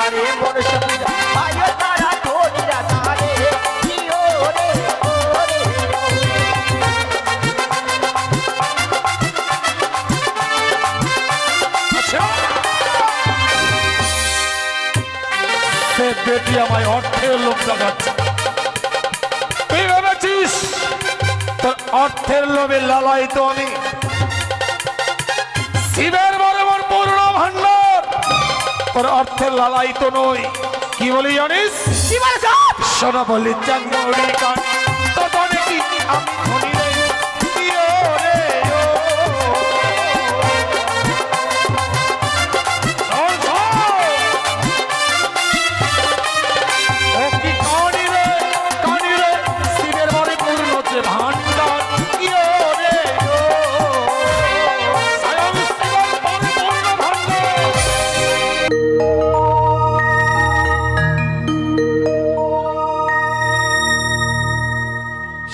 পারে মোর সখীরা আয়ো তারা ধরিরা তারে ওরে ওরে সে বেটি আমায় অর্থের লোভ দেখাচ্ছে। তুই ভেবেছিস তোর অর্থের লোভে লালায়িত আমি? শিবের বড় বড় পূর্ণ ভান্ডার, তোর অর্থের লালায়িত নই। কি বলি জানিস? শোনা বলি চাঙ্গড়ি গান তো কি আমি ধনী রে রে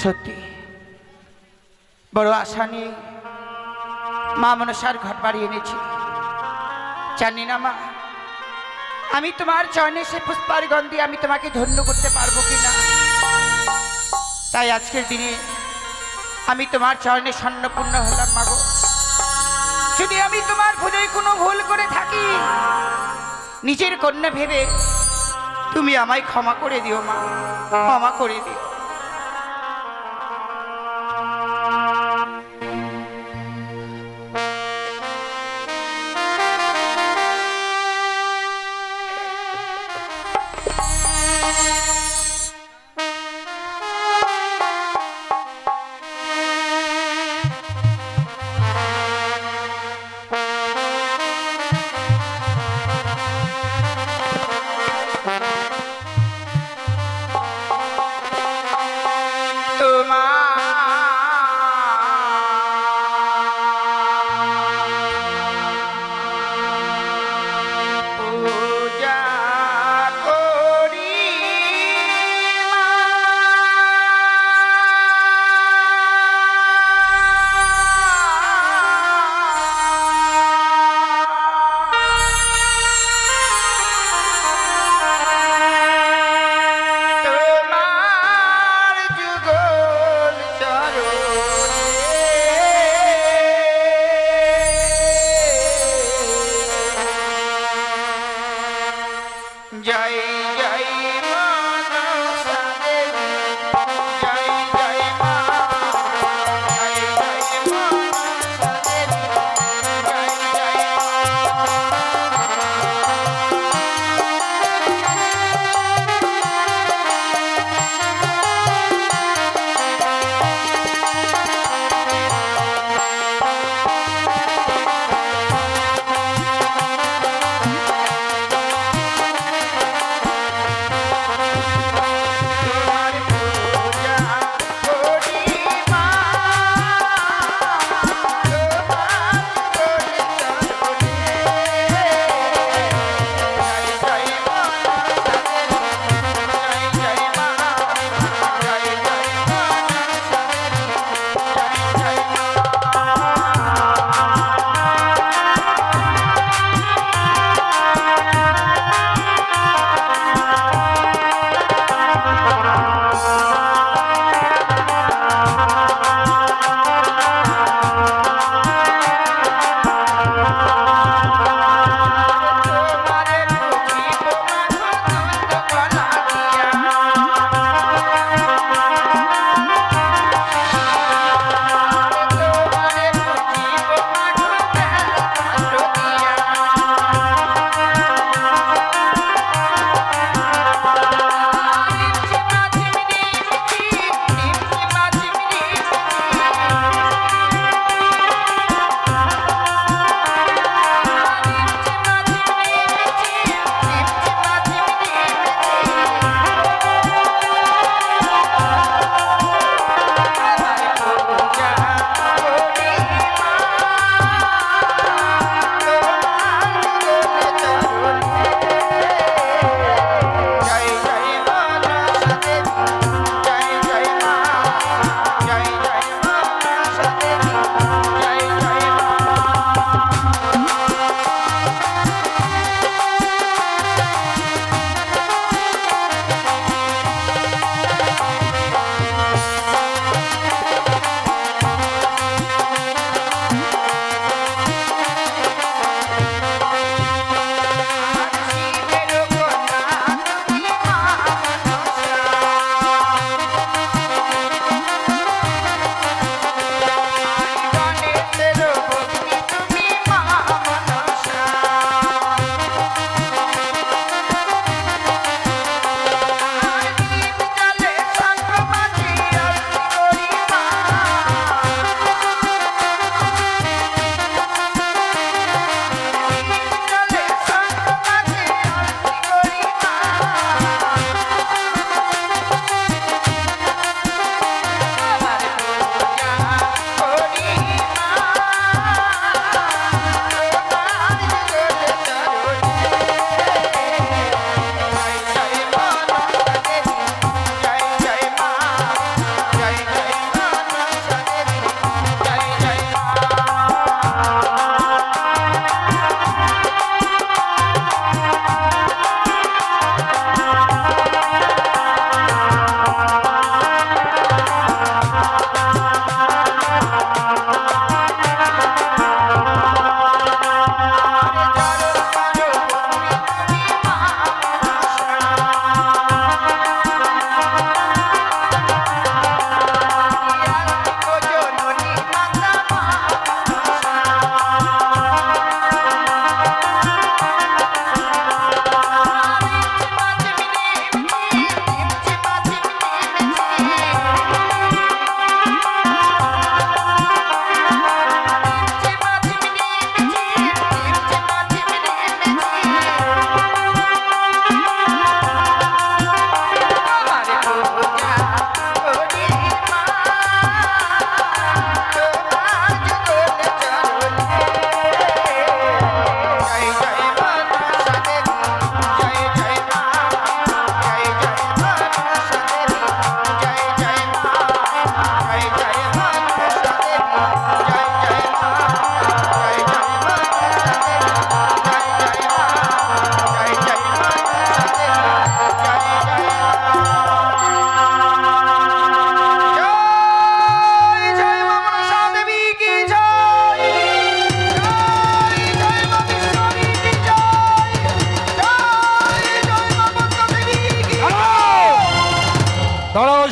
সত্যি বড় আশা নিয়ে মা মনসার ঘট বাড়ি এনেছি। জানি না মা, আমি তোমার চরণে সে পুষ্পার গন্ধে আমি তোমাকে ধন্য করতে পারবো কিনা। তাই আজকের দিনে আমি তোমার চরণে স্বর্ণপূর্ণ হলাম মাগো। যদি আমি তোমার পুজোয় কোনো ভুল করে থাকি, নিজের কন্যা ভেবে তুমি আমায় ক্ষমা করে দিও মা, ক্ষমা করে দিও।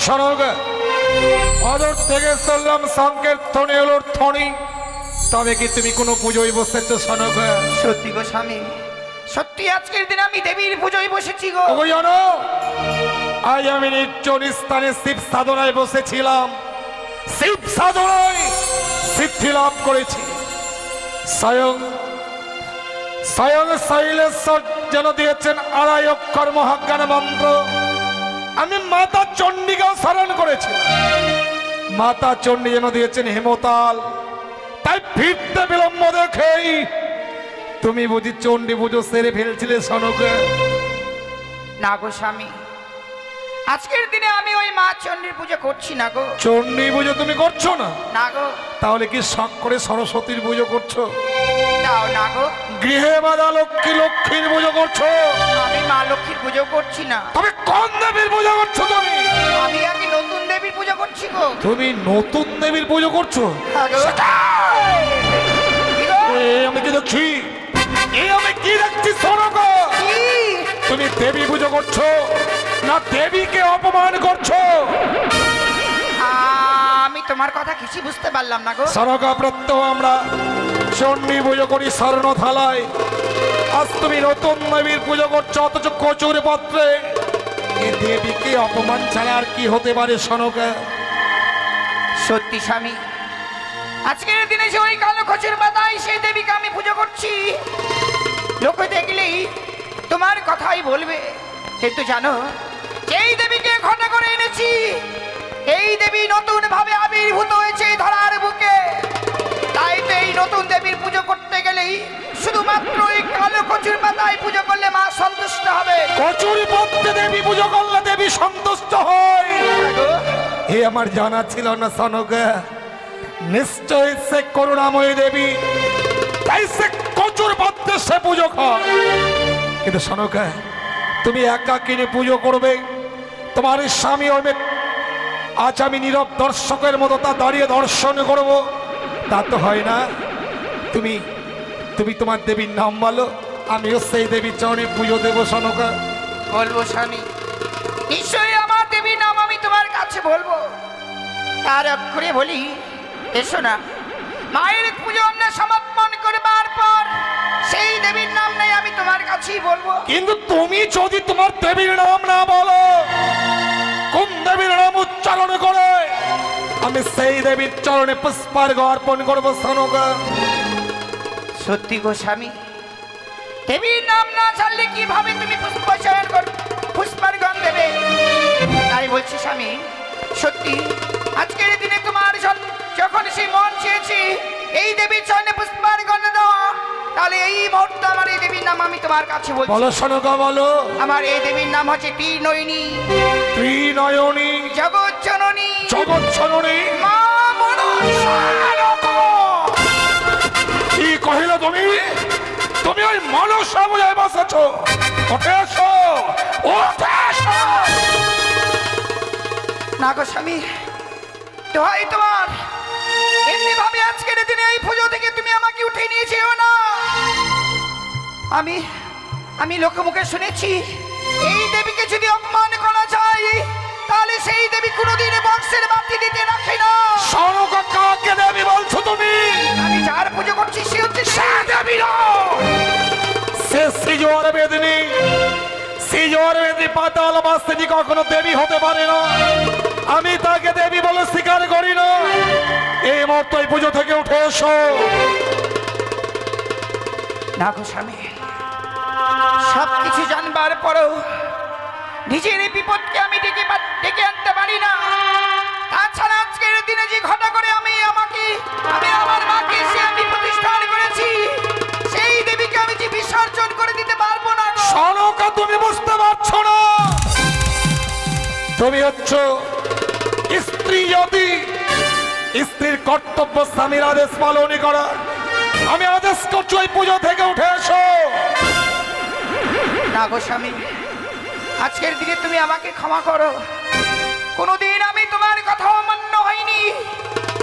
সরগ অদূর থেকে চললাম সংকীর্তনে এলোর থনি, তবে কি তুমি কোনো পুজোয় বসেছ সনগ? সত্যি গো স্বামী, সত্যি আজকের দিনে আমি দেবীর পুজোয় বসেছি গো। ওগো জানো, আজ আমি নির্জন স্থানে শিব সাধনায় বসেছিলাম, শিব সাধনায় সিদ্ধি লাভ করেছি। স্বয়ং স্বয়ং শৈলেশ্বর যেন দিয়েছেন 2.5 অক্ষর মহাজ্ঞান মন্ত্র। আমি মাতা চণ্ডীকেও স্মরণ করেছি, মাতা চণ্ডী যেন দিয়েছেন হেমতাল। তাই ফিরতে বিলম্ব দেখেই তুমি বুঝি চণ্ডী পুজো সেরে ফেলছিলে সনকে? না গো স্বামী, আজকের দিনে আমি ওই মা চণ্ডীর পুজো করছি না গো। চণ্ডী পুজো তুমি করছো না? না গো। তাহলে কি শখ করে সরস্বতীর পুজো করছো? দাও না গো। গৃহে বাধা লক্ষ্মী, লক্ষ্মীর পুজো করছো? আমি মা লক্ষ্মীর পুজো করছি না। তবে কোন দেবীর পুজো করছো তুমি? আমি আগে নতুন দেবীর পুজো করছি গো। তুমি নতুন দেবীর পুজো করছো? হ্যাঁ গো। কি গো? আমি কি দেখছি, আমি কি দেখছি শোনো গো। কি? তুমি দেবী পুজো করছো না দেবীকে অপমান করছো? আমি তোমার কথা কিছু বুঝতে পারলাম না গো। সরকা প্রত্যহ আমরা চণ্ডী পুজো করি স্বর্ণ থালায়, আজ তুমি নতুন দেবীর পুজো করছো অথচ কচুর পাত্রে। এ দেবীকে অপমান ছাড়া আর কি হতে পারে সনকা? সত্যি স্বামী, আজকের দিনে যে ওই কালো খচুর পাতায় সেই দেবীকে আমি পুজো করছি, লোক দেখলেই তোমার কথাই বলবে। কিন্তু জানো, যেই দেবীকে ঘটা করে এনেছি, এই দেবী নতুন ভাবে আবির্ভূত হয়েছে এই ধরার বুকে। তাই তো এই নতুন দেবীর পুজো করতে গেলেই শুধুমাত্র এই কালো কচুর পাতায় পুজো করলে মা সন্তুষ্ট হবে। কচুর পাত্রে দেবী পুজো করলে দেবী সন্তুষ্ট হয়, এ আমার জানা ছিল না সনকা। নিশ্চয় সে করুণাময়ী দেবী, তাই সে কচুর পাত্রে সে পুজো খায়। কিন্তু সনকা, তুমি একা কিনে পুজো করবে, তোমার স্বামী হবে, আজ আমি নীরব দর্শকের মতো তা দাঁড়িয়ে দর্শন করব, তা তো হয় না। তুমি তুমি তোমার দেবীর নাম বলো, আমিও সেই দেবীর চরণে পুজো দেবো সনকা। বলবো স্বামী, নিশ্চয়ই আমার দেবীর নাম আমি তোমার কাছে বলবো। তার অক্ষরে বলি, এসো না, মায়ের পুজো আমরা সমর্পণ করবার পর সেই দেবীর নাম নেই আমি তোমার কাছেই বলবো। কিন্তু তুমি যদি তোমার দেবীর নাম না বলো, কোন দেবীর নাম উচ্চারণ করে আমি সেই দেবীর চরণে পুষ্পার্ঘ্য অর্পণ করবো সনকা? সত্যি গো স্বামী, দেবীর নাম না জানলে কিভাবে তুমি পুষ্পার গান দেবে? তাই বলছি স্বামী, সত্যি আজকের দিনে তোমার যখন সেই মন চেয়েছি এই দেবীর চরণে পুষ্পার গান দেওয়া, তাহলে এই মুহূর্তে আমার এই দেবীর নাম আমি তোমার কাছে বলছি। বলো সনকা বলো। আমার এই দেবীর নাম হচ্ছে ত্রিনয়নী, ত্রিনয়নী, জগৎ জননী, জগৎ জননী মা মনসা। কি কহিল তুমি? তুমি ওই মনসা বুঝায় বসেছ? উঠে এসো, উঠে এসো। না গো স্বামী, দোহাই তোমার, এমনি ভাবে আজকের দিনে এই পুজো থেকে তুমি আমাকে উঠে নিয়ে যেও না। আমি লোকমুখে শুনেছি এই দেবীকে যদি অপমান করা যায়, তাহলে সেই দেবী কোনোদিন বংশের বাতি দিতে রাখে না। সনকা, কাকে দেবী বলছো তুমি? আমি যার পুজো করছি সে হচ্ছে সে দেবী নয়, সে শ্রীজোয়ার বেদিনী। শ্রীজোয়ার বেদিনী পাতাল বাসিনী কখনো দেবী হতে পারে না। আমি তাকে দেবী বলে স্বীকার করি না। এই মুহূর্তে এই পুজো থেকে উঠে এসো। না গো স্বামী, সব কিছু জানবার পরেও নিজের এই বিপদকে আমি ডেকে আনতে পারি না। তাছাড়া আজকের দিনে যে ঘটা করে আমি আমার মাকে সে আমি প্রতিষ্ঠান করেছি, সেই দেবীকে আমি যে বিসর্জন করে দিতে পারবো না গো। সনকা, তুমি বুঝতে পারছো না? তুমি হচ্ছ স্ত্রী, যদি স্ত্রীর কর্তব্য স্বামীর আদেশ পালন করা। আমি আদেশ করছি ওই পুজো থেকে উঠে এসো। না গো স্বামী, আজকের দিনে তুমি আমাকে ক্ষমা করো। কোনোদিন আমি তোমার কথা অমান্য হয়নি,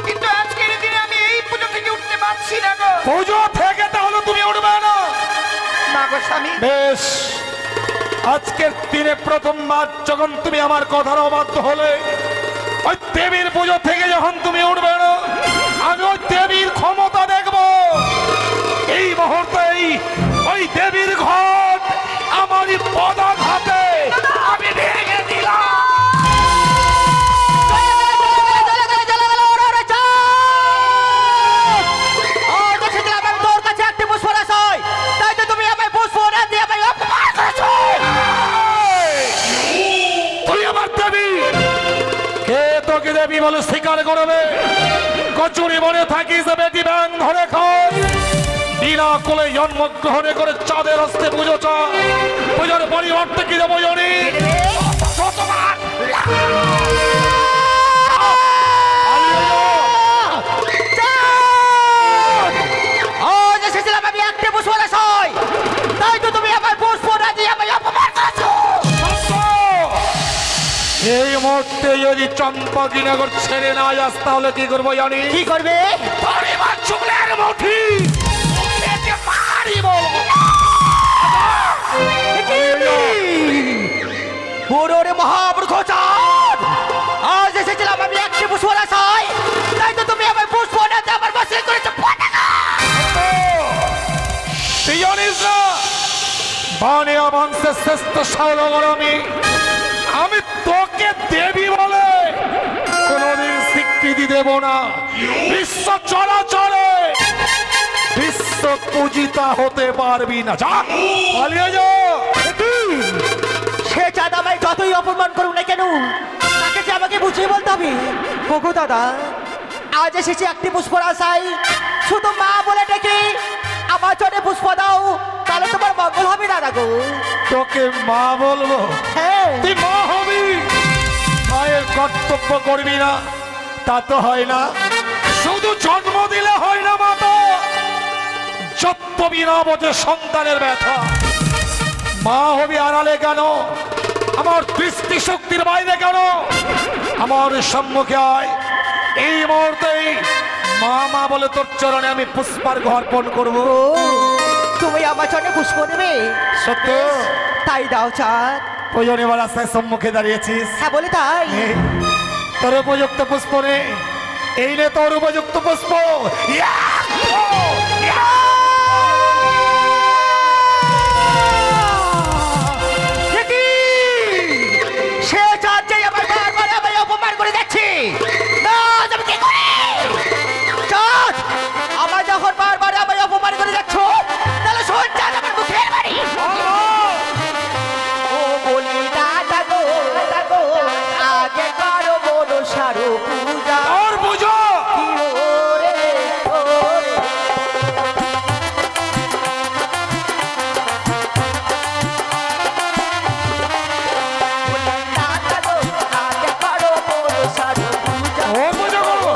কিন্তু আজকের দিনে আমি এই পুজো থেকে উঠতে পারছি না গো। পুজো থেকে তাহলে তুমি উঠবে না? না গো স্বামী। বেশ, আজকের দিনে প্রথমবার যখন তুমি আমার কথার অবাধ্য হলে, ওই দেবীর পুজো থেকে যখন তুমি উঠবে না, আমি ওই দেবীর ক্ষমতা দেখব। এই মুহূর্তেই ওই দেবীর ঘট আমারই পদাঘাতে আমি ভেঙে দিলাম। দেবী বলে স্বীকার করবে? কচুরি বনে থাকিস বেটি ব্যাং ধরে খাস, বিনা কোলে জন্মগ্রহণে করে চাঁদের হস্তে পুজো চা, পুজোর পরিবর্তে কি দেবো জানি? আমি একটা বছর আসাই, তাই তো তুমি আমার পুষ্প না দিয়ে আমায় অপমান করেছো। এই মুহূর্তে যদি চম্পকনগর ছেড়ে না যাস তাহলে কি করবো জানি? কি করবে? চুলের মুঠি মহামূর্খ চাঁদ, আজ এসেছিলাম আমি একটি পুষ্প আসাই, তাই তো তুমি আমার পুষ্প না দিয়ে আমার বাসে করেছো। তুই জানিস না বানিয়া বংশের শ্রেষ্ঠ সৌরগর আমি তোকে দেবী বলে কোনদিন স্বীকৃতি দেব না। বিশ্ব চরাচরে বিশ্ব পূজিতা হতে পারবি না। যা পালিয়ে যা। সে চাঁদ আমায় যতই অপমান করুক না কেন, তাকে যে আমাকে বুঝিয়ে বলতে হবে। ওগো দাদা, আজ এসেছি একটি পুষ্প আসাই, শুধু মা বলে ডেকে আমার চরে পুষ্প দাও, তাহলে তোমার মঙ্গল হবে দাদা গো। তোকে মা বলবো? হ্যাঁ, তুই মা হবি, মায়ের কর্তব্য করবি না তা তো হয় না। শুধু জন্ম দিলে হয় না মাতা, যত বিনা বোঝে সন্তানের ব্যথা। মা হবি আড়ালে কেন? আমার দৃষ্টি শক্তির বাইরে কেন? আমার সম্মুখে আয়। এই মুহূর্তেই মা মা বলে তোর চরণে আমি পুষ্পার্ঘ অর্পণ করবো। তুমি আমার চরণে পুষ্প দেবে? সত্য? তাই দাও চাঁদ। প্রয়োজনে রাস্তায় সম্মুখে দাঁড়িয়েছিস। হ্যাঁ বলে তাই। তোর উপযুক্ত পুষ্প নে, এই নে তোর উপযুক্ত পুষ্প। সে চাঁদ যে আমার বারবার আমায় অপমান করে যাচ্ছে, না আমি কি করি? চাঁদ, আমার যখন বারবার আমায় অপমান করে যাচ্ছ, তাহলে শোন চাঁদ আমার মুখের বাড়ি। ও বলি দাদা গো, আগে করো বড় সারো পূজা। और पूजो কি ওরে ওরে, বলি দাদা গো, আগে করো বড় সারো পূজা। और पूजो करो।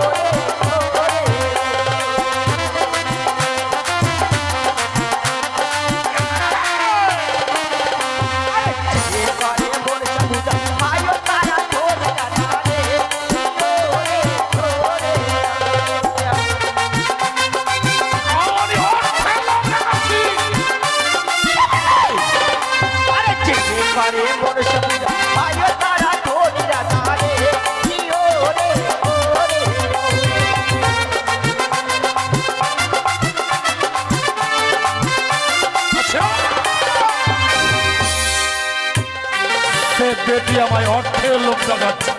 বেটি আমায় অর্থের লোভ দেখাচ্ছে।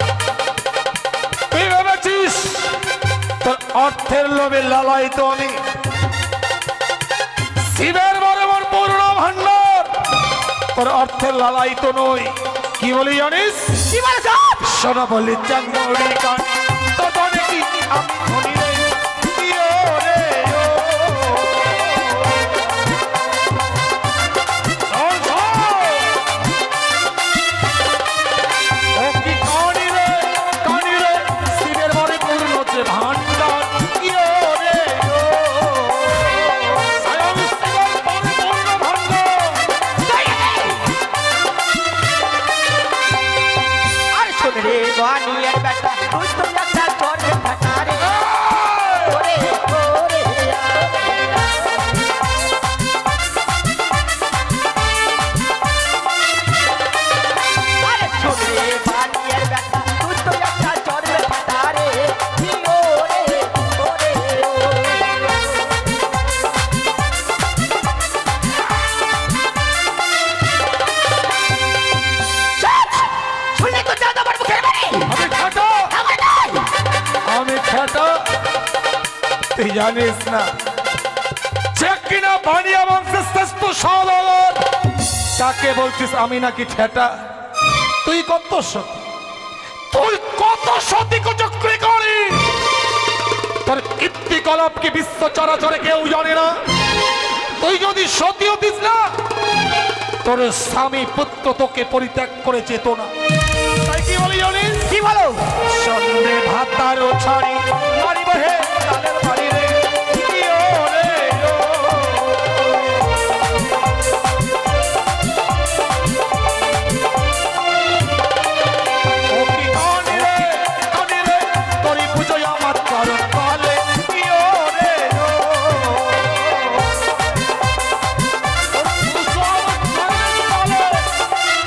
তুই ভেবেছিস তোর অর্থের লোভে লালায়িত আমি? শিবের বরাবর পূর্ণ ভান্ডার, তোর অর্থের লালায়িত নই। কি বলি জানিস? শোনা বলি চাঙ্গড়ি কান তো ধনে কি আমি ধনী রে। তুই জানিস না যে কিনা বানিয়া বংশের শ্রেষ্ঠ সওদাগর তাকে বলছিস আমি নাকি ঠেটা? তুই কত সতী, তুই কত সতী কুচক্রী করি? তোর কীর্তিকলাপ কি বিশ্ব চরাচরে কেউ জানে না? তুই যদি সতী হতিস না তোর স্বামী পুত্র তোকে পরিত্যাগ করে যেত না। তাই কি বলি জানিস? কি বলো? সন্ধ্যে ভাতার ছাড়ি মারিব হে তালের বাড়ি রে, কি ও রে ও। ও কি কানি রে তোরি পুজোয় আমার চরণ তলে, কি ও রে ও।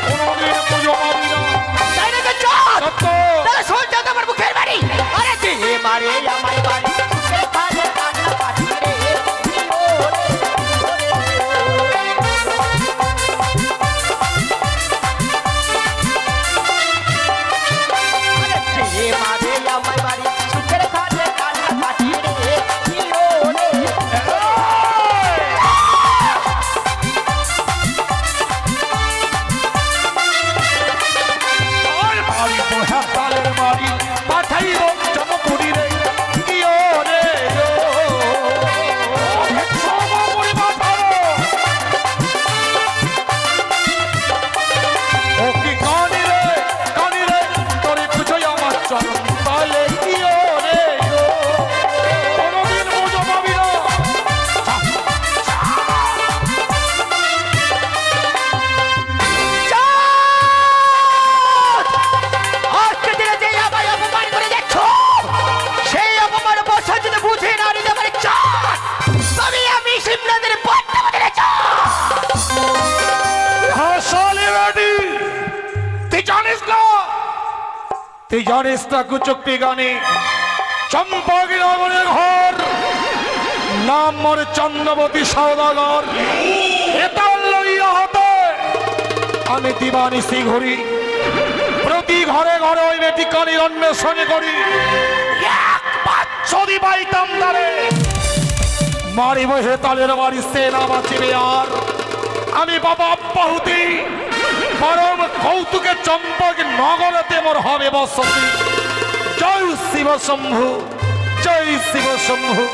কোনদিন পুজো পাবি না। তাই নাকি? চল সত্য। তাহলে শোন যা তোমার মুখের বাড়ি। আরে যে মারে আমার বাড়ি সুখের খাজে কান্না পাঠি রে, কি ও রে ও রে। আরে যে মারে আমার বাড়ি সুখের খাজে কান্না পাঠি রে, কি ও রে। আর ভাবিব হ্যাঁ তালের বাড়ি পাঠাইব জনপুরি রে, কি ও রে ও। সর্বোপরি পাঠাবো। ও কি কানি রে তোরে পুজোয় আমার চরণ তলে, কি ও রে ও। কোনদিন পুজো পাবি না। আজকে দিনে যে আমায় অপমান করে দেখছো, সেই অপমান বছর যদি বুঝে না নিতে পারে চান, তবে আমি সিমলাদের বড্ড বদলে হাসালি রেডি। তুই জানিস না কুচক্রী গানে চম্পকী নগরের ঘর, নাম মোর চন্দ্রবতী সওদাগর। এটা লইয়া হতে আমি দিবানিশি ঘুরি, প্রতি ঘরে ঘরে ওই বেটি কানির অন্বেষণে করি। একবার যদি পাইতাম তারে মারিব হে তালের বাড়ি, সেনা বাঁচিবে আর। আমি বাবা আব্বাহুতি পরম কৌতুকে চম্পক নগরতে মোর হবে বসতি। জয় শিব শম্ভু, জয় শিব শম্ভু।